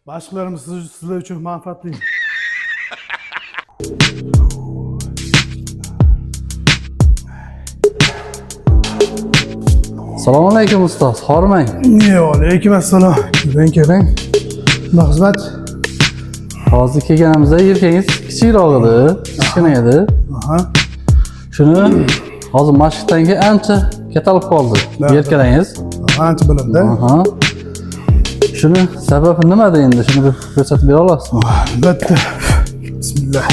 Mashqlarimiz sizlar uchun manfaatli. Assalomu alaykum ustoz, hormang. Alaykum assalom. Keling. Nima xizmat? Hozir kelganimizda yelkangiz kichikroq edi, kichkina edi. Aha. Shuni hozir mashqdan keyin ancha katalib qoldi yelkangiz. Ancha bo'ladi-da. Aha. Shuni sababi nimada endi? Shuni bir ko'rsatib bera olasizmi? Albatta. Bismillah.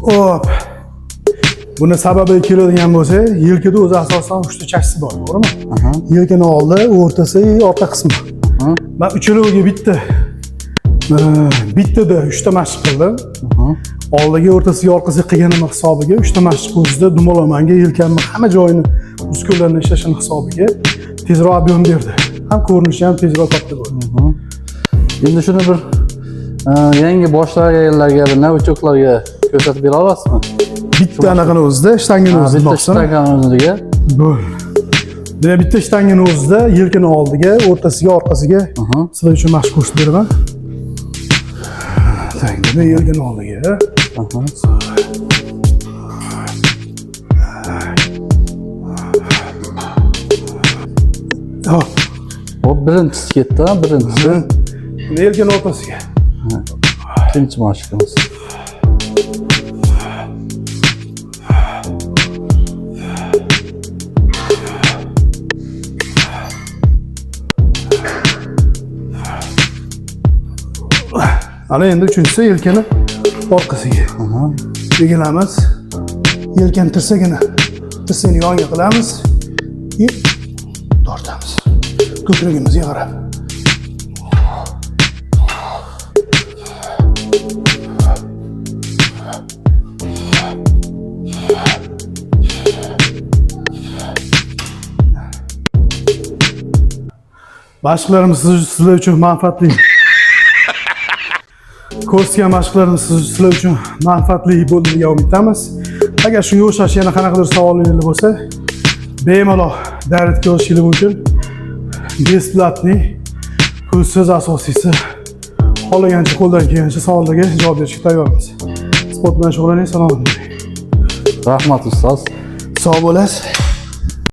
Hop. Buni sababi keladigan bo'lsa, yelkada o'zi asosan 3 ta chashsi bor, to'g'rimi? Aha. Yelkani oldi, o'rtasi, orqa qismi. Aha. Men uchaloviga bittada 3 ta mashq qildim. Aha. Oldiga, o'rtasiga, orqasiga qilganim hisobiga 3 ta mashq o'zida dumalamanga, yelkamni hamma joyini, muskullarini ishlashini hisobiga tezroq ob'em berdi. Ham ko'rinishi ham tezroq katta bo'ldi. Endi shuni bir yangi boshlaganlarga, novichoklarga ko'rsatib bera olasizmi? Bitta anaqani o'zida shtangani o'zida bitta shtangani o'ziga. Bo'ldi. Demak, bitta shtangani o'zida yelkani oldiga, o'rtasiga, orqasiga sizlar uchun mashq ko'rsatib beraman. Demak, yelkani oldiga. Hop. O birinchisi ketdi, birinchisi. Yelkani o'rtasiga. Ikkinchi mashqimiz. Ana endi uchinchisi yelkani orqasiga. Egilamiz. Yelkani tirsagini yonga qilamiz. Tortamiz. Ko'kragimizga qarab. Mashqlarimiz sizlar uchun manfaatli. Ko'rsatgan mashqlarimiz sizlar uchun manfaatli bo'ldi deya umidamiz. Agar shunga o'xshash yana qanaqadir savollaringiz bo'lsa, bemalol darsga olishingiz mumkin. Besplatniy, pulsiz asosiysi. Xohlagancha qo'ldan kelgancha savollarga javob berishga tayyormiz. Sport bilan shug'ullaning, salomat bo'ling. Rahmat ustoz. Sog' bo'lasiz.